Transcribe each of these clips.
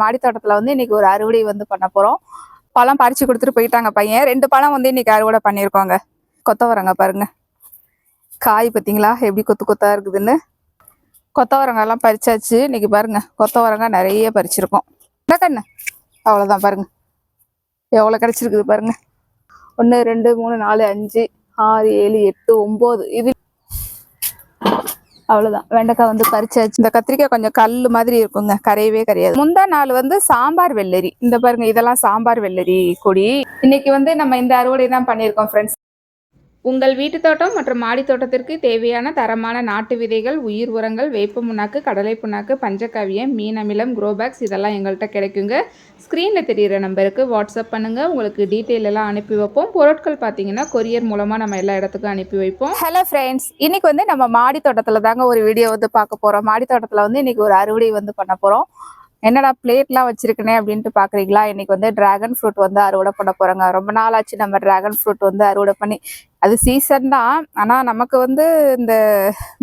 மாடி தோட்டத்துல வந்து இன்னைக்கு ஒரு அறுவடை வந்து பண்ண போறோம். பழம் பறிச்சு கொடுத்துட்டு போயிட்டாங்க பையன். 2 பழம் வந்து இன்னைக்கு அறுவடை பண்ணியிருக்கோங்க. கொத்தவரங்க பாருங்க, காய் பார்த்தீங்களா எப்படி கொத்து கொத்தா இருக்குதுன்னு. கொத்தவரங்காய் எல்லாம் பறிச்சாச்சு. இன்னைக்கு பாருங்க கொத்தவரங்காய் நிறைய பறிச்சிருக்கோம். என்ன கண்ணு, அவ்வளோதான் பாருங்க எவ்வளோ கிடைச்சிருக்குது பாருங்க. 1 2 3 4 5 6 7 8 9 இது அவ்வளவுதான். வெண்டைக்காய் வந்து பறிச்சாச்சு. இந்த கத்திரிக்காய் கொஞ்சம் கல்லு மாதிரி இருக்குங்க, கரையவே கரையாது. முந்தா நாள் வந்து சாம்பார் வெள்ளரி, இந்த பாருங்க இதெல்லாம் சாம்பார் வெள்ளரி கொடி. இன்னைக்கு வந்து நம்ம இந்த அறுவடை தான் பண்ணியிருக்கோம் ஃப்ரெண்ட்ஸ். உங்கள் வீட்டு தோட்டம் மற்றும் மாடி தோட்டத்திற்கு தேவையான தரமான நாட்டு விதைகள், உயிர் உரங்கள், வேப்ப புண்ணாக்கு, கடலை புண்ணாக்கு, பஞ்சகாவியம், மீன் அமிலம், குரோபேக்ஸ் இதெல்லாம் எங்கள்கிட்ட கிடைக்குங்க. ஸ்க்ரீனில் தெரிகிற நம்பருக்கு வாட்ஸ்அப் பண்ணுங்கள். உங்களுக்கு டீட்டெயில் எல்லாம் அனுப்பி வைப்போம். பொருட்கள் பார்த்தீங்கன்னா கொரியர் மூலமாக நம்ம எல்லா இடத்துக்கும் அனுப்பி வைப்போம். ஹலோ ஃப்ரெண்ட்ஸ், இன்னைக்கு வந்து நம்ம மாடி தோட்டத்தில் தாங்க ஒரு வீடியோ வந்து பார்க்க போகிறோம். மாடி தோட்டத்தில் வந்து இன்னைக்கு ஒரு அறுவடை வந்து பண்ண போகிறோம். என்னடா பிளேட்லாம் வச்சிருக்கனே அப்படின்ட்டு பார்க்குறீங்களா? இன்னைக்கு வந்து டிராகன் ஃப்ரூட் வந்து அறுவடை பண்ண போகிறோங்க. ரொம்ப நாள் ஆச்சு நம்ம டிராகன் ஃப்ரூட் வந்து அறுவடை பண்ணி. அது சீசன் தான், ஆனால் நமக்கு வந்து இந்த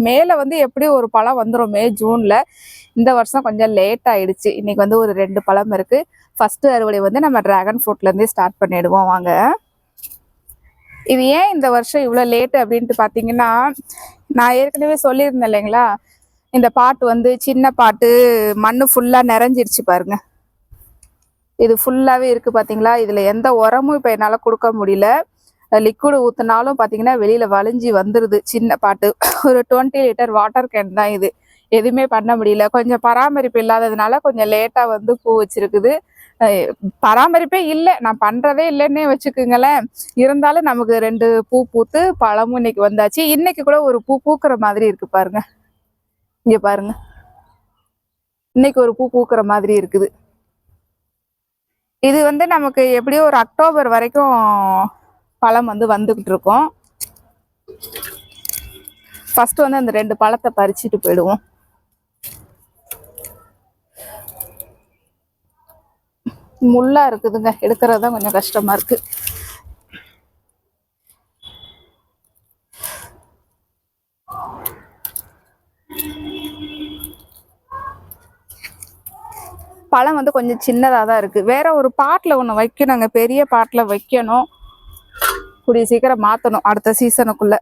மேலே வந்து எப்படியும் ஒரு பழம் வந்துடும் மே ஜூனில். இந்த வருஷம் கொஞ்சம் லேட் ஆகிடுச்சு. இன்றைக்கி வந்து ஒரு 2 பழம் இருக்குது. ஃபஸ்ட்டு அறுவடை வந்து நம்ம டிராகன் ஃப்ரூட்லேருந்தே ஸ்டார்ட் பண்ணிவிடுவோம் வாங்க. இது ஏன் இந்த வருஷம் இவ்வளோ லேட்டு அப்படின்ட்டு பார்த்தீங்கன்னா, நான் ஏற்கனவே சொல்லியிருந்தேன் இல்லைங்களா, இந்த பாட்டு வந்து சின்ன பாட்டு மண்ணு ஃபுல்லாக நிறைஞ்சிருச்சு பாருங்க. இது ஃபுல்லாகவே இருக்குது பார்த்தீங்களா. இதில் எந்த உரமும் இப்போ என்னால் கொடுக்க முடியல. லிக்விடு ஊற்றினாலும் பார்த்தீங்கன்னா வெளியில் வலிஞ்சி வந்துடுது சின்ன பாட்டு. ஒரு 20 லிட்டர் வாட்டர் கேன் தான் இது. எதுவுமே பண்ண முடியல. கொஞ்சம் பராமரிப்பு இல்லாததுனால கொஞ்சம் லேட்டாக வந்து பூ வச்சிருக்குது. பராமரிப்பே இல்லை, நான் பண்ணுறதே இல்லைன்னே வச்சுக்குங்களேன். இருந்தாலும் நமக்கு 2 பூ பூத்து பழமும் இன்னைக்கு வந்தாச்சு. இன்னைக்கு கூட ஒரு பூ பூக்கிற மாதிரி இருக்குது பாருங்க. இங்கே பாருங்க, இன்னைக்கு ஒரு பூ பூக்கிற மாதிரி இருக்குது. இது வந்து நமக்கு எப்படியோ ஒரு அக்டோபர் வரைக்கும் பழம் வந்து வந்துகிட்டு இருக்கோம். ஃபர்ஸ்ட் வந்து அந்த 2 பழத்தை பறிச்சுட்டு போயிடுவோம். முள்ளா இருக்குதுங்க, எடுக்கிறது தான் கொஞ்சம் கஷ்டமா இருக்கு. பழம் வந்து கொஞ்சம் சின்னதாக தான் இருக்குது. வேற ஒரு பாட்டில் ஒன்று வைக்கணுங்க, பெரிய பாட்டில் வைக்கணும். கூடிய சீக்கிரம் மாற்றணும் அடுத்த சீசனுக்குள்ள.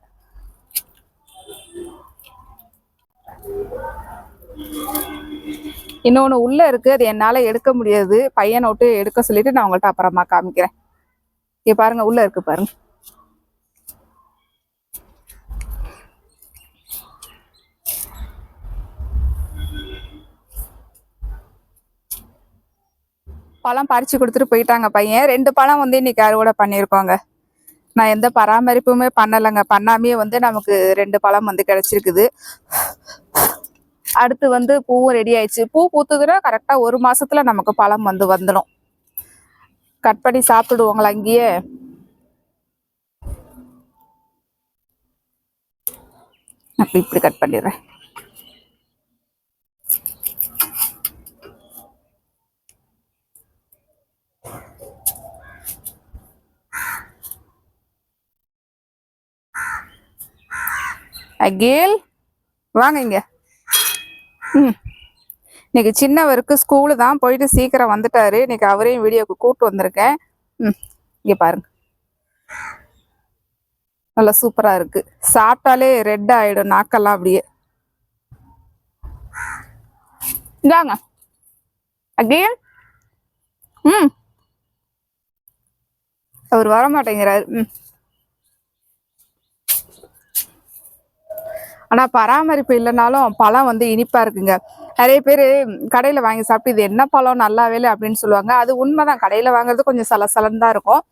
இன்னொன்று உள்ளே இருக்குது, அது என்னால் எடுக்க முடியாது. பையனை விட்டு எடுக்க சொல்லிட்டு நான் உங்கள்கிட்ட அப்புறமா காமிக்கிறேன். இங்கே பாருங்க, உள்ளே இருக்கு பாருங்க. பழம் பறிச்சு கொடுத்துட்டு போயிட்டாங்க பையன். 2 பழம் வந்து இன்னைக்கு அறுவடை பண்ணியிருக்கோங்க. நான் எந்த பராமரிப்புமே பண்ணலைங்க. பண்ணாமே வந்து நமக்கு 2 பழம் வந்து கிடைச்சிருக்குது. அடுத்து வந்து பூவும் ரெடி ஆயிடுச்சு. பூ பூத்துதுன்னா கரெக்டாக 1 மாசத்துல நமக்கு பழம் வந்து வந்துடும். கட் பண்ணி சாப்பிட்டுடுவோங்களா அங்கேயே. இப்படி கட் பண்ணிடுறேன். அகேல் வாங்க இங்க. இன்னைக்கு சின்னவருக்கு ஸ்கூலு தான், போயிட்டு சீக்கிரம் வந்துட்டாரு. இன்னைக்கு அவரையும் வீடியோக்கு கூப்பிட்டு வந்திருக்கேன். இங்க பாருங்க, நல்லா சூப்பரா இருக்கு. சாப்பிட்டாலே ரெட் ஆயிடும் நாக்கெல்லாம் அப்படியே. இந்தாங்க அகேல். அவர் வரமாட்டேங்கிறாரு. ஆனால் பராமரிப்பு இல்லைனாலும் பழம் வந்து இனிப்பாக இருக்குங்க. நிறைய பேர் கடையில் வாங்கி சாப்பிட்டு இது என்ன பழம் நல்லாவே இல்லை அப்படின்னு சொல்லுவாங்க. அது உண்மைதான். கடையில் வாங்குறது கொஞ்சம் சலசலன்னு தான் இருக்கும்.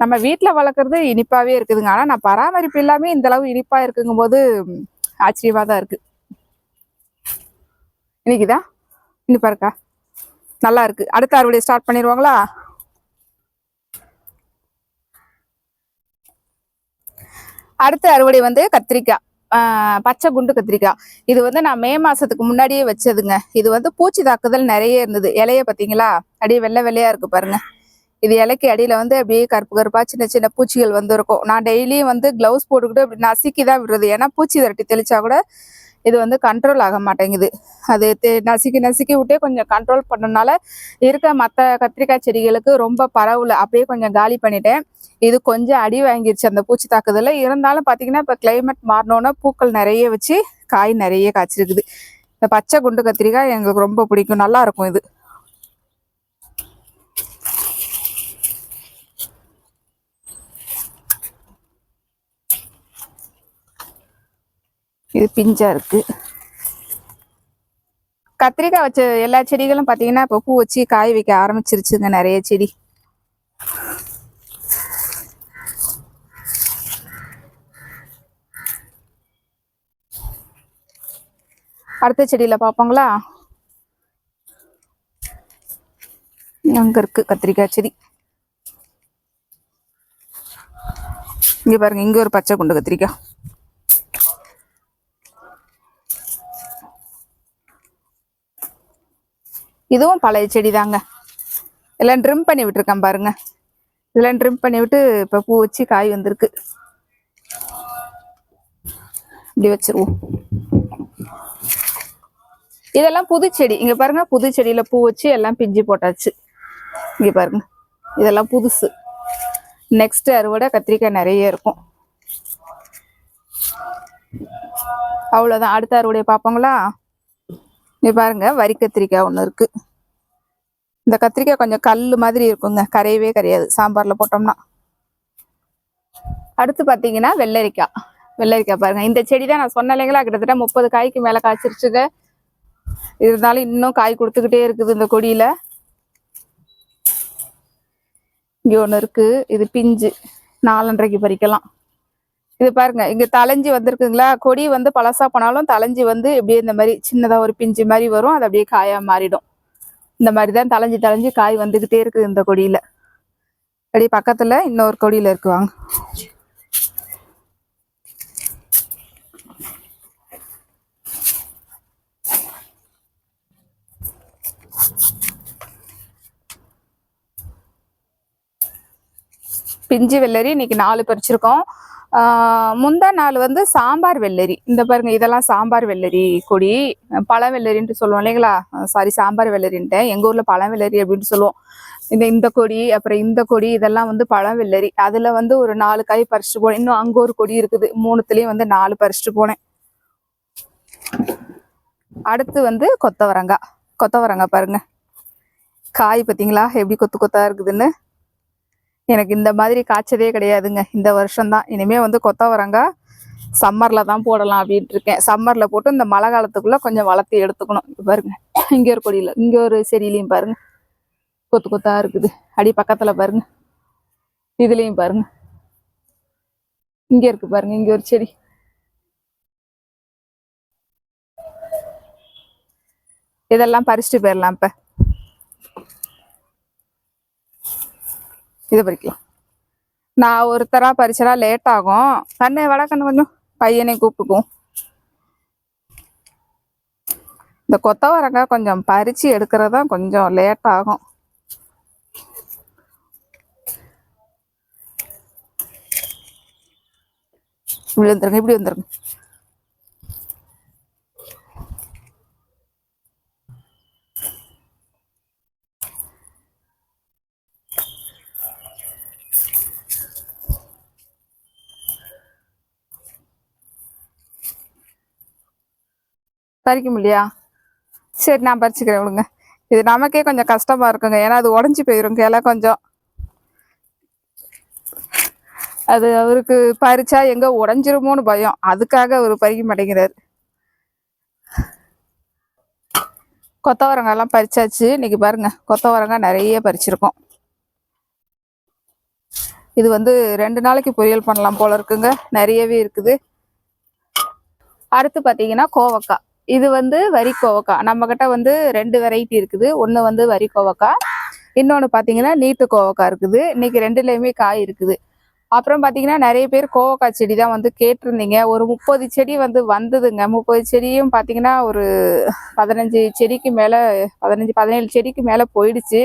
நம்ம வீட்டில் வளர்க்குறது இனிப்பாகவே இருக்குதுங்க. ஆனால் நான் பராமரிப்பு இல்லாமல் இந்த அளவு இனிப்பாக இருக்குங்கும் போது ஆச்சரியமாக தான் இருக்குது. இன்னைக்குதான் இனிப்பா இருக்கா, நல்லா இருக்கு. அடுத்த அறுவடை ஸ்டார்ட் பண்ணிடுவாங்களா? அடுத்த அறுவடை வந்து கத்திரிக்காய், பச்சை குண்டு கத்திரிக்காய். இது வந்து நான் மே மாசத்துக்கு முன்னாடியே வச்சதுங்க. இது வந்து பூச்சி தாக்குதல் நிறைய இருந்தது. இலைய பார்த்தீங்களா, அப்படியே வெள்ளை வெள்ளையா இருக்கு பாருங்க. இது இலைக்கு அடியில வந்து அப்படியே கருப்பு கருப்பா சின்ன சின்ன பூச்சிகள் வந்து இருக்கும். நான் டெய்லியும் வந்து கிளவுஸ் போட்டுக்கிட்டு அப்படி நசுக்கி தான் விடுறது. ஏன்னா பூச்சி விரட்டி தெளிச்சா கூட இது வந்து கண்ட்ரோல் ஆக மாட்டேங்குது. அது நசுக்கி நசுக்கி விட்டே கொஞ்சம் கண்ட்ரோல் பண்ணனால இருக்க மற்ற கத்திரிக்காய் செடிகளுக்கு ரொம்ப பரவல, அப்படியே கொஞ்சம் காலி பண்ணிட்டேன். இது கொஞ்சம் அடி வாங்கிருச்சு அந்த பூச்சி தாக்குதல. இருந்தாலும் பார்த்தீங்கன்னா இப்போ கிளைமேட் மாறினோன்னா பூக்கள் நிறைய வச்சு காய் நிறைய காய்ச்சிருக்குது. இந்த பச்சை குண்டு கத்திரிக்காய் எங்களுக்கு ரொம்ப பிடிக்கும், நல்லா இருக்கும் இது. இது பிஞ்சா இருக்கு. கத்திரிக்காய் வச்ச எல்லா செடிகளும் பார்த்தீங்கன்னா இப்போ பூ வச்சு காய் வைக்க ஆரம்பிச்சிருச்சுங்க நிறைய செடி. அடுத்த செடியில பார்ப்போங்களா? அங்க இருக்கு கத்திரிக்காய் செடி. இங்க பாருங்க, இங்க ஒரு பச்சை குண்டு கத்திரிக்காய். இதுவும் பழைய செடி தாங்க. எல்லாம் ட்ரிம் பண்ணி விட்டுருக்கேன் பாருங்க. இதெல்லாம் ட்ரிம் பண்ணி விட்டு இப்போ பூ வச்சு காய் வந்திருக்கு. இப்படி வச்சிருவோம். இதெல்லாம் புது செடி. இங்க பாருங்க, புது செடியில பூ வச்சு எல்லாம் பிஞ்சு போட்டாச்சு. இங்க பாருங்க, இதெல்லாம் புதுசு. நெக்ஸ்ட் அறுவடை கத்திரிக்காய் நிறைய இருக்கும். அவ்வளோதான். அடுத்த அறுவடையை பார்ப்போங்களா? இங்க பாருங்க, வரி கத்திரிக்காய் ஒன்று இருக்கு. இந்த கத்திரிக்காய் கொஞ்சம் கல் மாதிரி இருக்குங்க, கரையவே கரையாது சாம்பார்ல போட்டோம்னா. அடுத்து பார்த்தீங்கன்னா வெள்ளரிக்காய். வெள்ளரிக்காய் பாருங்க, இந்த செடி தான் நான் சொன்ன இல்லைங்களா, கிட்டத்தட்ட 30 காய்க்கு மேலே காய்ச்சிருச்சுங்க. இருந்தாலும் இன்னும் காய் கொடுத்துக்கிட்டே இருக்குது இந்த கொடியில. இங்கே ஒன்று இருக்கு, இது பிஞ்சு 4:30க்கு பறிக்கலாம். இது பாருங்க, இங்க தளைஞ்சி வந்திருக்குங்களா. கொடி வந்து பழசா போனாலும் தளைஞ்சி வந்து இப்படியே இந்த மாதிரி சின்னதா ஒரு பிஞ்சு மாதிரி வரும், அது அப்படியே காயா மாறிடும். இந்த மாதிரி தான் தளைஞ்சி தளைஞ்சி காய் வந்துகிட்டே இருக்குது இந்த கொடியில. அப்படியே பக்கத்துல இன்னொரு கொடியில இருக்குவாங்க. பிஞ்சு வெள்ளரி இன்னைக்கு 4 பறிச்சிருக்கோம். முந்தா நாள் வந்து சாம்பார் வெள்ளரி. இந்த பாருங்க, இதெல்லாம் சாம்பார் வெள்ளரி கொடி. பழவெள்ளரின்ட்டு சொல்லுவோம் இல்லைங்களா, சாரி சாம்பார் வெள்ளரின்ட்டு, எங்க ஊர்ல பழவெள்ளரி அப்படின்னு சொல்லுவோம். இந்த கொடி, அப்புறம் இந்த கொடி, இதெல்லாம் வந்து பழவெள்ளரி. அதுல வந்து ஒரு 4 காய் பறிச்சுட்டு போனேன். இன்னும் அங்க ஒரு கொடி இருக்குது, 3துலயும் வந்து 4 பறிச்சுட்டு போனேன். அடுத்து வந்து கொத்தவரங்காய். கொத்தவரங்காய் பாருங்க, காய் பார்த்தீங்களா எப்படி கொத்து கொத்தா இருக்குதுன்னு. எனக்கு இந்த மாதிரி காய்ச்சதே கிடையாதுங்க, இந்த வருஷம்தான். இனிமே வந்து கொத்தவரங்காய் சம்மர்ல தான் போடலாம் அப்படின்ட்டு இருக்கேன். சம்மர்ல போட்டு இந்த மழை காலத்துக்குள்ள கொஞ்சம் வளர்த்து எடுத்துக்கணும். பாருங்க, இங்க ஒரு கொடியில, இங்க ஒரு செடியிலையும் பாருங்க கொத்து கொத்தா இருக்குது. அடி பக்கத்துல பாருங்க, இதுலயும் பாருங்க, இங்க இருக்கு பாருங்க, இங்க ஒரு செடி. இதெல்லாம் பறிச்சுட்டு போயிடலாம். இப்ப இதை பறிக்கலாம். நான் ஒருத்தரா பறிச்சனா லேட் ஆகும். கண்ணு வடக்கண்ணு கொஞ்சம் பையனை கூப்பிட்டுக்கும். இந்த கொத்தவரங்காய் கொஞ்சம் பறிச்சு எடுக்கிறதா கொஞ்சம் லேட் ஆகும். இப்படி வந்துருங்க, இப்படி வந்துருங்க. பறிக்க முடியா? சரி, நான் பறிச்சுக்கிறேன் விடுங்க. இது நமக்கே கொஞ்சம் கஷ்டமா இருக்குங்க, ஏன்னா அது உடஞ்சி போயிடும் கிளை கொஞ்சம். அது அவருக்கு பறிச்சா எங்க உடஞ்சிருமோன்னு பயம், அதுக்காக அவர் பறிக்க மாட்டேங்கிறாரு. கொத்தவரங்காய்லாம் பறிச்சாச்சு. இன்னைக்கு பாருங்க, கொத்தவரங்காய் நிறைய பறிச்சிருக்கோம். இது வந்து 2 நாளைக்கு பொரியல் பண்ணலாம் போல இருக்குங்க, நிறையவே இருக்குது. அடுத்து பார்த்தீங்கன்னா கோவக்காய். இது வந்து வரி கோவக்காய். நம்ம கிட்ட வந்து 2 வெரைட்டி இருக்குது. ஒன்று வந்து வரி கோவக்காய், இன்னொன்று பார்த்தீங்கன்னா நீட்டு கோவக்காய் இருக்குது. இன்னைக்கு 2லையுமே காய் இருக்குது. அப்புறம் பார்த்தீங்கன்னா நிறைய பேர் கோவக்காய் செடி தான் வந்து கேட்டிருந்தீங்க. ஒரு 30 செடி வந்து வந்ததுங்க. 30 செடியும் பார்த்தீங்கன்னா ஒரு 15 செடிக்கு மேலே, 15-17 செடிக்கு மேலே போயிடுச்சு.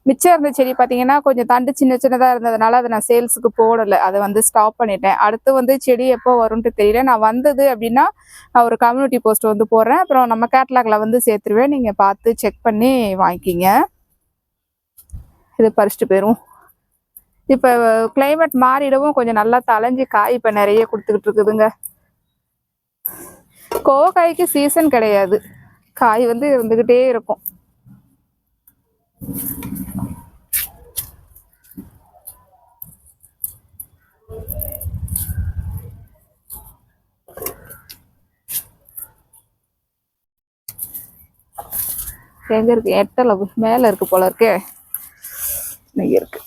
மிச்சம் இருந்த செடி பார்த்தீங்கன்னா கொஞ்சம் தண்டு சின்ன சின்னதாக இருந்ததுனால அதை நான் சேல்ஸுக்கு போடலை, அதை வந்து ஸ்டாப் பண்ணிட்டேன். அடுத்து வந்து செடி எப்போ வரும்ன்ட்டு தெரியல. நான் வந்தது அப்படின்னா நான் ஒரு கம்யூனிட்டி போஸ்ட் வந்து போடுறேன், அப்புறம் நம்ம கேட்லாகில் வந்து சேர்த்துருவேன். நீங்கள் பார்த்து செக் பண்ணி வாங்கிக்கிங்க. இது பறிச்சுட்டு போயிடும். இப்போ கிளைமேட் மாறிடவும் கொஞ்சம் நல்லா தளைஞ்சி காய் இப்போ நிறைய கொடுத்துக்கிட்டு இருக்குதுங்க. கோவக்காய்க்கு சீசன் கிடையாது, காய் வந்து இருந்துக்கிட்டே இருக்கும். எங்க இருக்கு? எட்டல மேல இருக்கு போல இருக்கே. இருக்கு.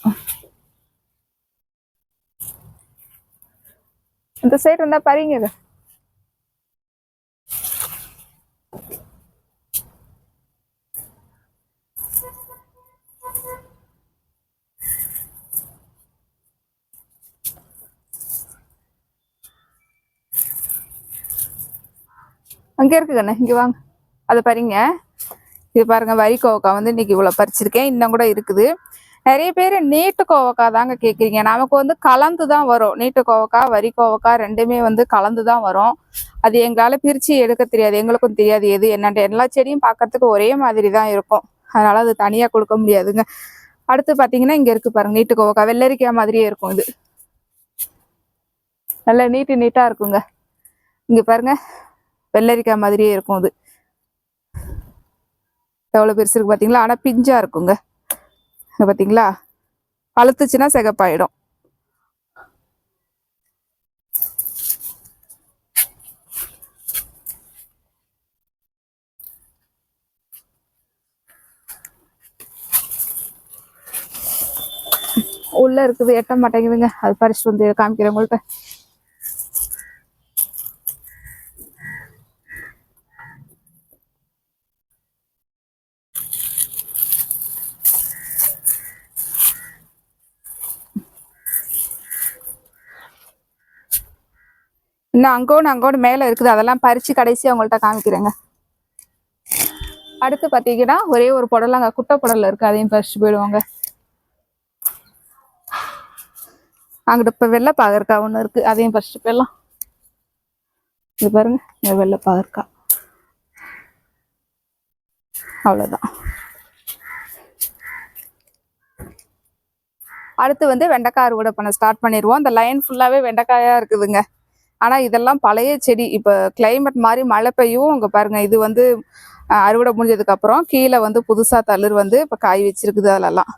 இந்த சைடு இருந்தா பாருங்க. இது அங்கே இருக்கு கண்ணு, இங்க வாங்க. அதை பாருங்க. இது பாருங்க, வரி கோவக்காய் வந்து இன்னைக்கு இவ்வளவு பறிச்சிருக்கேன். இன்னும் கூட இருக்குது. நிறைய பேர் நீட்டு கோவக்காய் தாங்க கேட்குறீங்க. நமக்கு வந்து கலந்து தான் வரும். நீட்டு கோவக்காய் வரி கோவக்காய் ரெண்டுமே வந்து கலந்து தான் வரும். அது எங்களால் பிரித்து எடுக்க தெரியாது, எங்களுக்கும் தெரியாது எது என்னன்ட்டு. எல்லா செடியும் பார்க்கறதுக்கு ஒரே மாதிரி தான் இருக்கும், அதனால அது தனியாக கொடுக்க முடியாதுங்க. அடுத்து பார்த்தீங்கன்னா இங்கே இருக்கு பாருங்க, நீட்டு கோவக்காய் வெள்ளரிக்காய் மாதிரியே இருக்கும். இது நல்லா நீட்டாக இருக்குங்க. இங்கே பாருங்க, வெள்ளரிக்காய் மாதிரியே இருக்கும். இது எவ்வளோ பெருசு இருக்கு பார்த்தீங்களா? ஆனால் பிஞ்சாக இருக்குங்க. பார்த்தீங்களா? பழுத்துச்சுன்னா சிகப்பாயிடும். உள்ள இருக்குது, எட்ட மாட்டேங்குதுங்க. அது பறிச்சுட்டு வந்து காமிக்கிறேன் உங்கள்கிட்ட. இன்னும் அங்கோடு மேலே இருக்குது, அதெல்லாம் பறித்து கடைசி அவங்கள்ட்ட காமிக்கிறேங்க. அடுத்து பார்த்தீங்கன்னா ஒரே ஒரு புடலாங்க, குட்டை புடலை இருக்குது, அதையும் பறிச்சுட்டு போயிடுவாங்க. அங்கிட்ட இப்போ வெள்ளை பாகற்காய் ஒன்று இருக்குது, அதையும் பறிச்சுட்டு போயிடலாம். இது பாருங்க, இந்த வெள்ளை பாகற்காய். அவ்வளோதான். அடுத்து வந்து வெண்டைக்காய் அறுவடை பண்ண ஸ்டார்ட் பண்ணிடுவோம். அந்த லைன் ஃபுல்லாகவே வெண்டைக்காயாக இருக்குதுங்க. ஆனால் இதெல்லாம் பழைய செடி. இப்போ கிளைமேட் மாதிரி மழை பெய்யும். இங்கே பாருங்கள், இது வந்து அறுவடை முடிஞ்சதுக்கப்புறம் கீழே வந்து புதுசாக தளிர் வந்து இப்போ காய் வச்சிருக்குது. அதெல்லாம்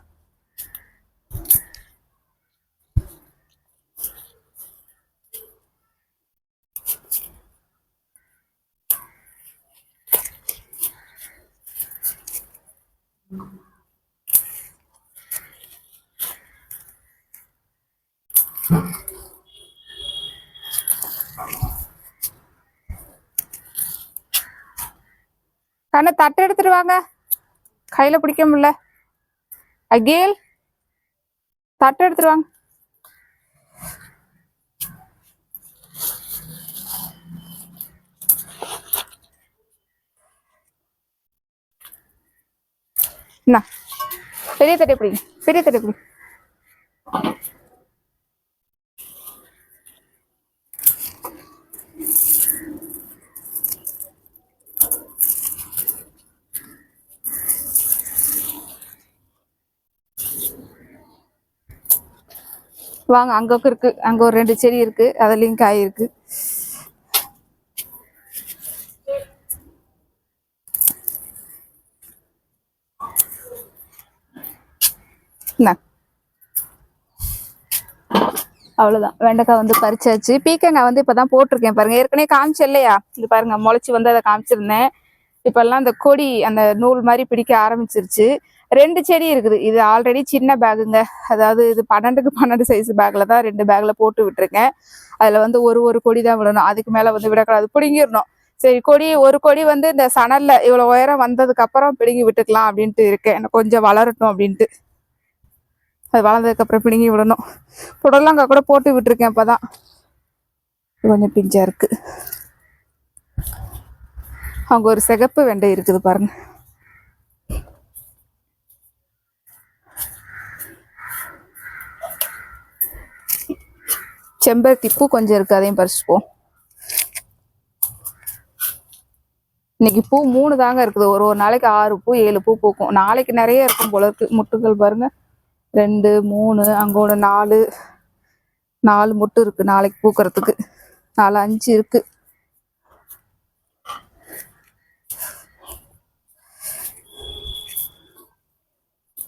கண்ணை தட்டு எடுத்துட்டு வாங்க, கையில பிடிக்க முடியல. அகில், தட்டு எடுத்துட்டு வாங்க. என்ன பெரிய தட்டை பிடிங்க, பெரிய தட்டை பிடி. வாங்க, அங்க இருக்கு, அங்க ஒரு 2 செடி இருக்கு, அதுலயும் காய் இருக்கு. அவ்வளவுதான், வெண்டைக்காய் வந்து பறிச்சாச்சு. பீக்கங்காய் வந்து இப்பதான் போட்டிருக்கேன் பாருங்க, ஏற்கனவே காமிச்சு இல்லையா? இது பாருங்க, முளைச்சி வந்து அதை காமிச்சிருந்தேன். இப்பெல்லாம் அந்த கொடி அந்த நூல் மாதிரி பிடிக்க ஆரம்பிச்சிருச்சு. 2 செடி இருக்குது. இது ஆல்ரெடி சின்ன பேகுங்க, அதாவது இது 12க்கு 12 சைஸ் பேக்ல தான் 2 பேக்ல போட்டு விட்டுருக்கேன். அதுல வந்து ஒரு கொடி தான் விடணும், அதுக்கு மேல வந்து விடக்கூடாது, பிடுங்கிடணும். சரி, ஒரு கொடி வந்து இந்த சணல்ல இவ்வளவு உயரம் வந்ததுக்கு அப்புறம் பிடுங்கி விட்டுக்கலாம் அப்படின்ட்டு இருக்கேன். எனக்கு கொஞ்சம் வளரட்டும் அப்படின்ட்டு. அது வளர்ந்ததுக்கு அப்புறம் பிடுங்கி விடணும். புடலங்காய் கூட போட்டு விட்டுருக்கேன், இப்பதான் கொஞ்சம் பிஞ்சா இருக்கு. அங்க ஒரு சிகப்பு வெண்டை இருக்குது பாருங்க. செம்பருத்தி பூ கொஞ்சம் இருக்கு, அதையும் பறிச்சுப்போம். இன்னைக்கு பூ 3 தாங்க இருக்குது. ஒரு நாளைக்கு 6 பூ 7 பூ பூக்கும். நாளைக்கு நிறைய இருக்கும் போல இருக்கு. முட்டுகள் பாருங்க, 2 3 அங்கோட 4 முட்டு இருக்கு நாளைக்கு பூக்கிறதுக்கு. 4 5 இருக்கு.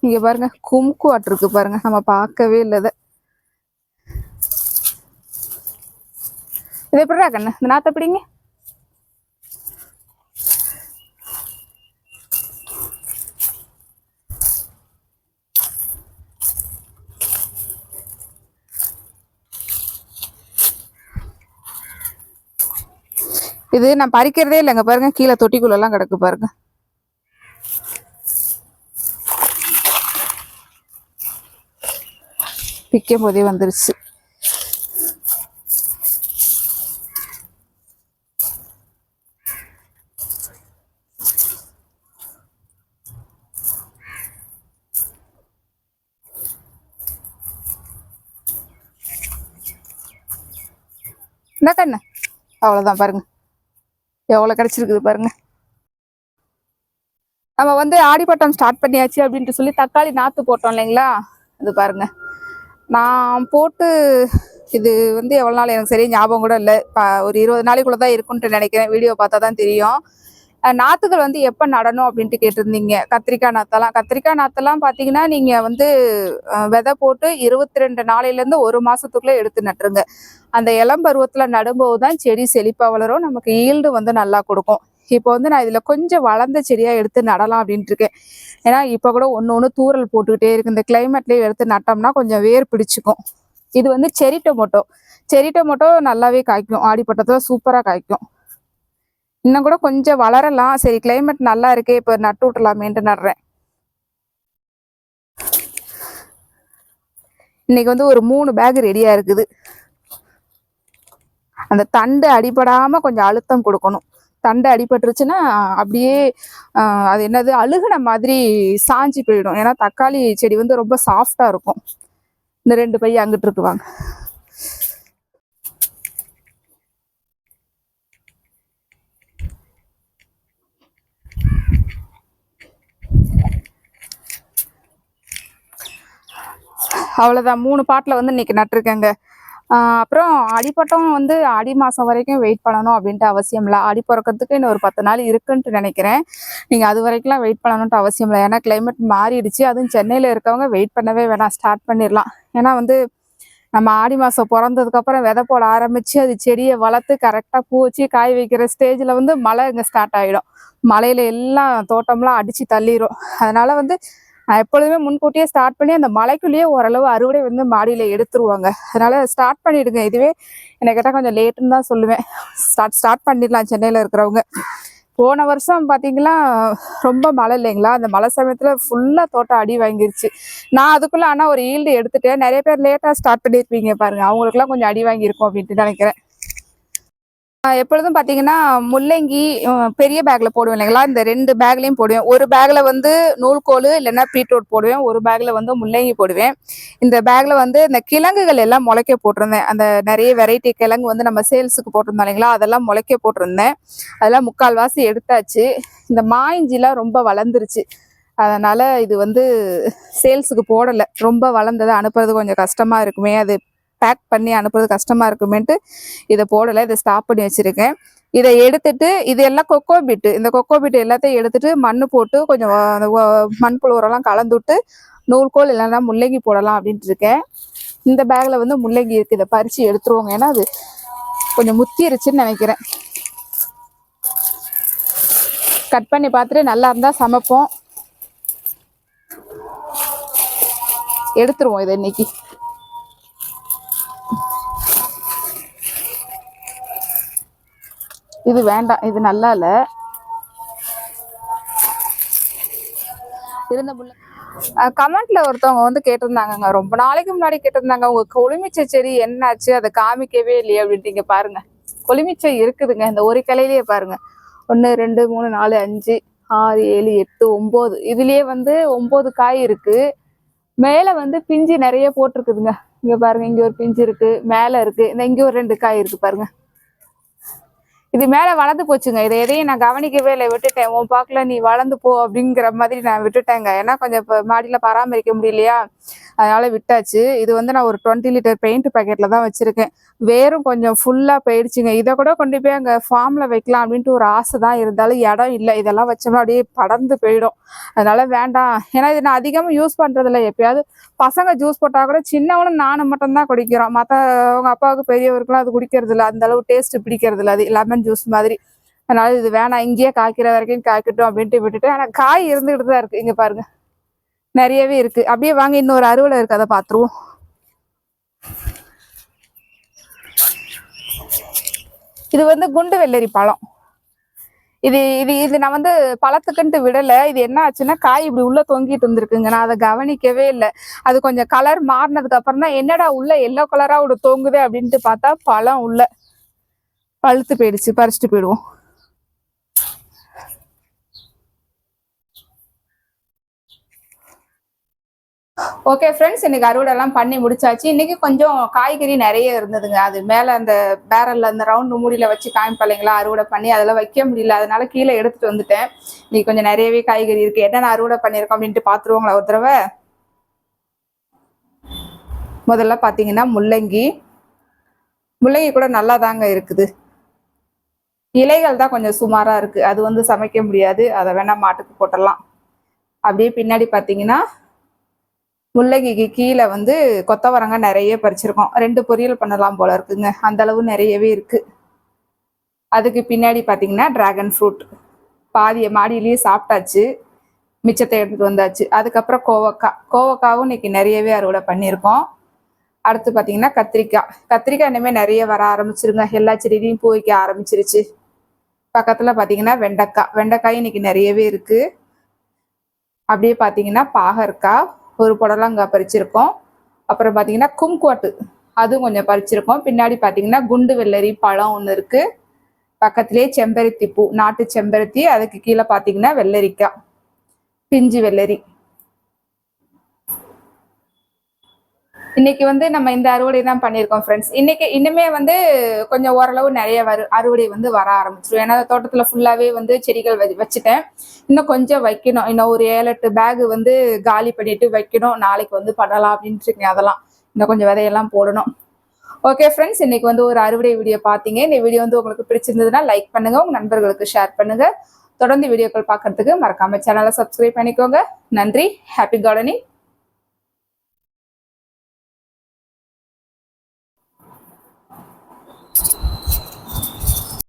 இங்க பாருங்க கும்குவாட் இருக்கு பாருங்க, நம்ம பார்க்கவே இல்லத. இது எப்படிடா கண்ணு, இந்த நாத்த பிடிங்க. இது நான் பறிக்கிறதே இல்லைங்க பாருங்க, கீழே தொட்டிக்குள்ள எல்லாம் கிடக்கு பாருங்க. பிக்கும் போதே வந்துருச்சு. என்ன கண்ணு, அவ்வளவுதான் பாருங்க எவ்வளவு கிடைச்சிருக்குது பாருங்க. நம்ம வந்து ஆடிப்பட்டம் ஸ்டார்ட் பண்ணியாச்சு அப்படின்ட்டு சொல்லி தக்காளி நாத்து போட்டோம் இல்லைங்களா, இது பாருங்க. நான் போட்டு இது வந்து எவ்வளோ நாள் எனக்கு சரியா ஞாபகம் கூட இல்லை. ஒரு 20 நாளைக்குள்ள தான் இருக்குன்ட்டு நினைக்கிறேன். வீடியோ பார்த்தா தான் தெரியும். நாற்றுகள் வந்து எப்போ நடணும் அப்படின்ட்டு கேட்டிருந்தீங்க. கத்திரிக்காய் நாற்றெல்லாம் பார்த்தீங்கன்னா நீங்கள் வந்து விதை போட்டு 22 நாளையிலேருந்து 1 மாதத்துக்குள்ளே எடுத்து நட்டுருங்க. அந்த இளம் பருவத்தில் நடும்போது தான் செடி செழிப்பாக வளரும், நமக்கு ஈல்டு வந்து நல்லா கொடுக்கும். இப்போ வந்து நான் இதில் கொஞ்சம் வளர்ந்த செடியாக எடுத்து நடலாம் அப்படின்ட்டு இருக்கேன். ஏன்னா இப்போ கூட ஒன்று தூரல் போட்டுக்கிட்டே இருக்கு. இந்த கிளைமேட்லேயே எடுத்து நட்டோம்னா கொஞ்சம் வேர் பிடிச்சிக்கும். இது வந்து செரி டொமேட்டோ நல்லாவே காய்க்கும். ஆடிப்பட்டத்தில் சூப்பராக காய்க்கும். இன்னும் கூட கொஞ்சம் வளரலாம். சரி கிளைமேட் நல்லா இருக்கே, இப்போ நட்டு விட்டுலாமேன்ட்டு நடுறேன். இன்னைக்கு வந்து ஒரு 3 பேக் ரெடியா இருக்குது. அந்த தண்டு அடிபடாம கொஞ்சம் அழுத்தம் கொடுக்கணும். தண்டு அடிபட்டுருச்சுன்னா அப்படியே அது என்னது அழுகுன மாதிரி சாஞ்சி போயிடும். ஏன்னா தக்காளி செடி வந்து ரொம்ப சாஃப்டா இருக்கும். இந்த 2 பை அங்கிட்டு இருக்குவாங்க. அவ்வளோதான், 3 பாட்டில் வந்து இன்னைக்கு நட்டுருக்கேங்க. அப்புறம் அடிப்பட்டம் வந்து ஆடி மாதம் வரைக்கும் வெயிட் பண்ணணும் அப்படின்ட்டு அவசியம் இல்லை. ஆடி பிறக்கிறதுக்கு இன்னும் ஒரு 10 நாள் இருக்குன்ட்டு நினைக்கிறேன். நீங்கள் அது வரைக்கும்லாம் வெயிட் பண்ணணுன்ட்டு அவசியம் இல்லை. ஏன்னா கிளைமேட் மாறிடுச்சு. அதுவும் சென்னையில் இருக்கவங்க வெயிட் பண்ணவே வேணாம், ஸ்டார்ட் பண்ணிடலாம். ஏன்னா வந்து நம்ம ஆடி மாதம் பிறந்ததுக்கப்புறம் விதை போட ஆரம்பித்து அது செடியை வளர்த்து கரெக்டாக பூ வச்சு காய் வைக்கிற ஸ்டேஜில் வந்து மழை இங்கே ஸ்டார்ட் ஆகிடும். மழையில் எல்லாம் தோட்டம்லாம் அடித்து தள்ளிடும். அதனால் வந்து நான் எப்பொழுதுமே முன்கூட்டியே ஸ்டார்ட் பண்ணி அந்த மழைக்குள்ளேயே ஓரளவு அறுவடை வந்து மாடியில் எடுத்துருவாங்க. அதனால் ஸ்டார்ட் பண்ணிவிடுங்க. இதுவே என்னை கேட்டால் கொஞ்சம் லேட்டுன்னு தான் சொல்லுவேன். ஸ்டார்ட் பண்ணிடலாம் சென்னையில் இருக்கிறவங்க. போன வருஷம் பார்த்தீங்கன்னா ரொம்ப மழை இல்லைங்களா, அந்த மழை சமயத்தில் ஃபுல்லாக தோட்டம் அடி வாங்கிருச்சு. நான் அதுக்குள்ளே ஆனால் ஒரு ஈல்டு எடுத்துட்டேன். நிறைய பேர் லேட்டாக ஸ்டார்ட் பண்ணியிருப்பீங்க பாருங்கள், அவங்களுக்குலாம் கொஞ்சம் அடி வாங்கியிருக்கும் அப்படின்ட்டு நினைக்கிறேன். எப்பொழுதும் பார்த்தீங்கன்னா முள்ளங்கி பெரிய பேக்கில் போடுவேன் இல்லைங்களா, இந்த 2 பேக்லேயும் போடுவேன். ஒரு பேக்கில் வந்து நூல்கோல் இல்லைன்னா பீட்ரூட் போடுவேன், ஒரு பேக்கில் வந்து முள்ளங்கி போடுவேன். இந்த பேக்கில் வந்து இந்த கிழங்குகள் எல்லாம் முளைக்க போட்டிருந்தேன். அந்த நிறைய வெரைட்டி கிழங்கு வந்து நம்ம சேல்ஸுக்கு போட்டிருந்தோம் இல்லைங்களா, அதெல்லாம் முளைக்க போட்டிருந்தேன். அதெல்லாம் 3/4 எடுத்தாச்சு. இந்த மாயிஞ்சிலாம் ரொம்ப வளர்ந்துருச்சு. அதனால் இது வந்து சேல்ஸுக்கு போடலை. ரொம்ப வளர்ந்ததை அனுப்புறது கொஞ்சம் கஷ்டமாக இருக்குமே, அது பேக் பண்ணி அனுப்புறது கஷ்டமாக இருக்குமேன்ட்டு இதை போடலை. இதை ஸ்டாப் பண்ணி வச்சுருக்கேன். இதை எடுத்துட்டு இது எல்லாம் இந்த கொக்கோ பீட்டு எல்லாத்தையும் எடுத்துட்டு மண் போட்டு கொஞ்சம் மண்புழு உரம்லாம் கலந்துவிட்டு நூல்கோல் இல்லைன்னா முள்ளங்கி போடலாம் அப்படின்ட்டு இருக்கேன். இந்த பேக்கில் வந்து முள்ளங்கி இருக்குது, இதை பறித்து எடுத்துருவோங்க. ஏன்னா அது கொஞ்சம் முத்திருச்சுன்னு நினைக்கிறேன். கட் பண்ணி பார்த்துட்டு நல்லா இருந்தால் சமைப்போம். எடுத்துருவோம் இதை இன்னைக்கு. இது வேண்டாம், இது நல்லா இல்லை. இருந்த கமெண்ட்ல ஒருத்தவங்க வந்து கேட்டிருந்தாங்க, ரொம்ப நாளைக்கு முன்னாடி கேட்டிருந்தாங்க, உங்க கொழுமிச்சை செடி என்னாச்சு, அதை காமிக்கவே இல்லையே அப்படின்ட்டு. இங்க பாருங்க, கொழுமிச்சை இருக்குதுங்க. இந்த ஒரு கிளையிலேயே பாருங்க, 1 2 3 4 5 6 7 8 9, இதுலயே வந்து 9 காய் இருக்கு. மேல வந்து பிஞ்சு நிறைய போட்டிருக்குதுங்க. இங்க பாருங்க, இங்க ஒரு பிஞ்சு இருக்கு, மேல இருக்கு, இந்த இங்க ஒரு 2 காய் இருக்கு பாருங்க. இது மேல வளர்ந்து போச்சுங்க. இதை எதையும் நான் கவனிக்கவே இல்லை, விட்டுட்டேன். உன் பாக்குல நீ வளர்ந்து போ அப்படிங்கிற மாதிரி நான் விட்டுட்டேங்க. ஏன்னா கொஞ்சம் இப்போ மாடியில பராமரிக்க முடியலையா, அதனால விட்டாச்சு. இது வந்து நான் ஒரு 20 லிட்டர் பெயிண்ட் பாக்கெட்ல தான் வச்சிருக்கேன். வேரும் கொஞ்சம் ஃபுல்லா போயிடுச்சுங்க. இதை கூட கொண்டு போய் அங்க ஃபார்ம்ல வைக்கலாம் அப்படின்ட்டு ஒரு ஆசை தான், இருந்தாலும் இடம் இல்லை. இதெல்லாம் வச்சோம்னா அப்படியே படர்ந்து போயிடும். அதனால வேண்டாம். ஏன்னா இது நான் அதிகமா யூஸ் பண்றது இல்லை. எப்பயாவது பசங்க ஜூஸ் போட்டா கூட சின்னவனும் நானும் மட்டும்தான் குடிக்கிறோம். மற்றவங்க அப்பாவுக்கு பெரியவருக்குலாம் அது குடிக்கிறது இல்லை, அந்த அளவு டேஸ்ட் பிடிக்கிறது இல்லை. அது லெமன் ஜூஸ் மாதிரி. அதனால இது வேணாம், இங்கேயே காய்க்கிற வரைக்கும் காய்க்கட்டும் அப்படின்ட்டு விட்டுட்டு. ஆனால் காய் இருந்துகிட்டு தான் இருக்கு. இங்க பாருங்க, நிறையவே இருக்கு. அப்படியே வாங்க, இன்னொரு அறுவடை இருக்கு, அதை பார்த்துருவோம். இது வந்து குண்டு வெள்ளரி பழம். இது இது இது நான் வந்து பழத்துக்குன்ட்டு விடலை. இது என்ன ஆச்சுன்னா காய் இப்படி உள்ள தொங்கிட்டு இருந்திருக்குங்க. நான் அதை கவனிக்கவே இல்லை. அது கொஞ்சம் கலர் மாறினதுக்கு அப்புறம் தான் என்னடா உள்ள எல்லோ கலரா ஒரு தொங்குது அப்படின்ட்டு பார்த்தா பழம் உள்ள பழுத்து போயிடுச்சு. பறிச்சுட்டு போயிடுவோம். ஓகே ஃப்ரெண்ட்ஸ், இன்னைக்கு அறுவடை எல்லாம் பண்ணி முடிச்சாச்சு. இன்னைக்கு கொஞ்சம் காய்கறி நிறைய இருந்ததுங்க. அது மேல அந்த பேரல்ல அந்த ரவுண்டு மூடியில வச்சு காய்ப்பாளைங்களா அறுவடை பண்ணி அதெல்லாம் வைக்க முடியல, அதனால கீழே எடுத்துட்டு வந்துட்டேன். இன்னைக்கு கொஞ்சம் நிறையவே காய்கறி இருக்கு. என்னென்ன அறுவடை பண்ணியிருக்கோம் அப்படின்ட்டு பாத்துருவோங்களா ஒரு தடவை. முதல்ல பாத்தீங்கன்னா முள்ளங்கி கூட நல்லா தாங்க இருக்குது. இலைகள் தான் கொஞ்சம் சுமாரா இருக்கு, அது வந்து சமைக்க முடியாது, அதை வேணா மாட்டுக்கு போட்டுடலாம். அப்படியே பின்னாடி பாத்தீங்கன்னா முள்ளங்கிக்கு கீழே வந்து கொத்தவரங்காய் நிறைய பறிச்சிருக்கோம். 2 பொரியல் பண்ணலாம் போல இருக்குங்க, அந்த அளவு நிறையவே இருக்கு. அதுக்கு பின்னாடி பாத்தீங்கன்னா டிராகன் ஃப்ரூட் பாதியை மாடியிலேயே சாப்பிட்டாச்சு, மிச்சத்தை எடுத்துட்டு வந்தாச்சு. அதுக்கப்புறம் கோவக்காவும் இன்னைக்கு நிறையவே அறுவடை பண்ணியிருக்கோம். அடுத்து பாத்தீங்கன்னா கத்திரிக்காய் இனிமேல் நிறைய வர ஆரம்பிச்சிருங்க. எல்லா செடியிலையும் பூ வைக்க ஆரம்பிச்சிருச்சு. பக்கத்துல பாத்தீங்கன்னா வெண்டைக்காய் இன்னைக்கு நிறையவே இருக்கு. அப்படியே பாத்தீங்கன்னா பாகற்காய், ஒரு புடலங்காய் பறிச்சிருக்கோம். அப்புறம் பாத்தீங்கன்னா கும்குவாட்டு, அதுவும் கொஞ்சம் பறிச்சிருக்கோம். பின்னாடி பாத்தீங்கன்னா குண்டு வெள்ளரி பழம் ஒன்று இருக்கு. பக்கத்திலேயே செம்பருத்தி பூ, நாட்டு செம்பருத்தி. அதுக்கு கீழே பாத்தீங்கன்னா வெள்ளரிக்காய், பிஞ்சு வெள்ளரி. இன்னைக்கு வந்து நம்ம இந்த அறுவடை தான் பண்ணியிருக்கோம் ஃப்ரெண்ட்ஸ். இன்னைக்கு இன்னுமே வந்து கொஞ்சம் ஓரளவு நிறைய அறுவடை வந்து வர ஆரம்பிச்சிடும். ஏன்னா தோட்டத்துல ஃபுல்லாவே வந்து செடிகள் வச்சுட்டேன். இன்னும் கொஞ்சம் வைக்கணும். இன்னும் ஒரு 7-8 பேக் வந்து காலி பண்ணிட்டு வைக்கணும். நாளைக்கு வந்து பண்ணலாம் அப்படின்ட்டு இருக்கேன். அதெல்லாம் இன்னும் கொஞ்சம் விதையெல்லாம் போடணும். ஓகே ஃப்ரெண்ட்ஸ், இன்னைக்கு வந்து ஒரு அறுவடை வீடியோ பார்த்தீங்க. இந்த வீடியோ வந்து உங்களுக்கு பிடிச்சிருந்ததுன்னா லைக் பண்ணுங்க, உங்க நண்பர்களுக்கு ஷேர் பண்ணுங்க. தொடர்ந்து வீடியோக்கள் பார்க்கறதுக்கு மறக்காம சேனலை சப்ஸ்கிரைப் பண்ணிக்கோங்க. நன்றி. Happy gardening.